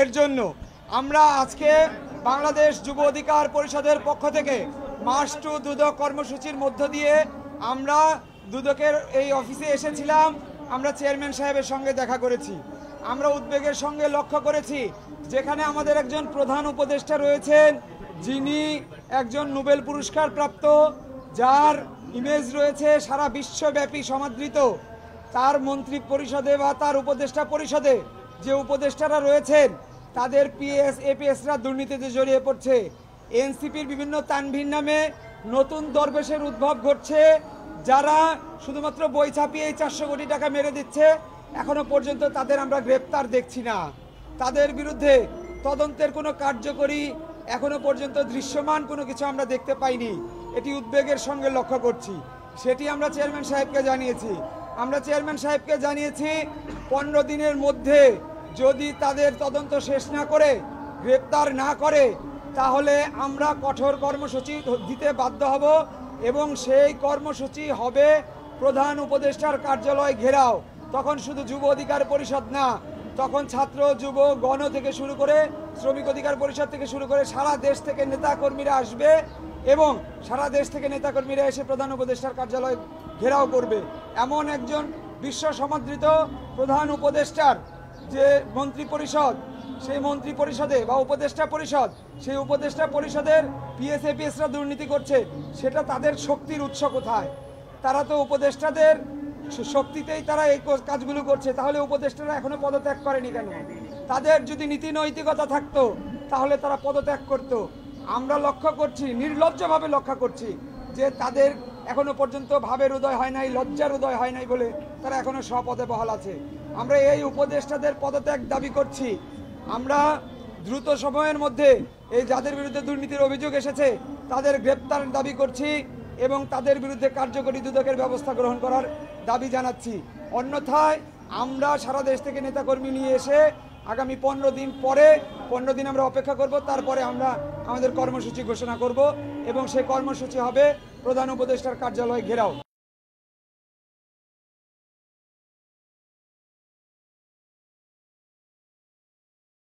এর জন্য আমরা আজকে বাংলাদেশ যুব অধিকার পরিষদের পক্ষ থেকে মার্চ টু দুদক কর্মসূচির মধ্য দিয়ে আমরা দুদকের এই অফিসে এসেছিলাম। আমরা চেয়ারম্যান সাহেবের সঙ্গে দেখা করেছি। আমরা উদ্বেগের সঙ্গে লক্ষ্য করেছি যেখানে আমাদের একজন প্রধান উপদেষ্টা রয়েছেন, যিনি একজন নোবেল পুরস্কার প্রাপ্ত, যার ইমেজ রয়েছে সারা বিশ্বব্যাপী সমাদৃত। তার মন্ত্রী পরিষদে বা তার উপদেষ্টা পরিষদে যে উপদেষ্টারা রয়েছেন তাদের পিএস এপিএসরা দুর্নীতিতে জড়িয়ে পড়ছে। এনসিপির বিভিন্ন তানভির নামে নতুন দরবেশের উদ্ভব ঘটছে, যারা শুধুমাত্র বই ছাপিয়ে 400 কোটি টাকা মেরে দিচ্ছে। এখনো পর্যন্ত তাদের আমরা গ্রেপ্তার দেখছি না। তাদের বিরুদ্ধে তদন্তের কোনো কার্যকরী এখনো পর্যন্ত দৃশ্যমান কোনো কিছু আমরা দেখতে পাইনি। এটি উদ্বেগের সঙ্গে লক্ষ্য করছি। সেটি আমরা চেয়ারম্যান সাহেবকে জানিয়েছি। আমরা চেয়ারম্যান সাহেবকে জানিয়েছি 15 দিনের মধ্যে যদি তাদের তদন্ত শেষ না করে গ্রেপ্তার না করে তাহলে আমরা কঠোর কর্মসূচি দিতে বাধ্য হব এবং সেই কর্মসূচি হবে প্রধান উপদেষ্টার কার্যালয় ঘেরাও। তখন শুধু যুব অধিকার পরিষদ না, তখন ছাত্র যুব গণ থেকে শুরু করে শ্রমিক অধিকার পরিষদ থেকে শুরু করে সারা দেশ থেকে নেতাকর্মীরা আসবে এবং সারা দেশ থেকে নেতাকর্মীরা এসে প্রধান উপদেষ্টার কার্যালয় ঘেরাও করবে। এমন একজন বিশ্ব সমাদৃত প্রধান উপদেষ্টার যে মন্ত্রী পরিষদ, সেই মন্ত্রী পরিষদে বা উপদেষ্টা পরিষদ, সেই উপদেষ্টা পরিষদের পিএসএপিএসরা দুর্নীতি করছে, সেটা তাদের শক্তির উৎস কোথায়? তারা তো উপদেষ্টাদের শক্তিতেই তারা এই কাজগুলো করছে। তাহলে উপদেষ্টারা এখনো পদত্যাগ করেনি কেন? তাদের যদি নীতি নৈতিকতা থাকতো তাহলে তারা পদত্যাগ করত। আমরা লক্ষ্য করছি, নির্লজ্জভাবে লক্ষ্য করছি যে তাদের এখনো পর্যন্ত ভাবের উদয় হয় নাই, লজ্জার উদয় হয় নাই বলে তারা এখনো স্বপদে বহাল আছে। আমরা এই উপদেষ্টাদের পদত্যাগ দাবি করছি। আমরা দ্রুত সময়ের মধ্যে এই যাদের বিরুদ্ধে দুর্নীতির অভিযোগ এসেছে তাদের গ্রেপ্তার দাবি করছি এবং তাদের বিরুদ্ধে কার্যকরী দুদকের ব্যবস্থা গ্রহণ করার দাবি জানাচ্ছি। অন্যথায় আমরা সারা দেশ থেকে নেতাকর্মী নিয়ে এসে আগামী 15 দিন পরে 15 দিন আমরা অপেক্ষা করব, তারপরে আমরা আমাদের কর্মসূচি ঘোষণা করব এবং সেই কর্মসূচি হবে প্রধান উপদেষ্টার কার্যালয় ঘেরাও।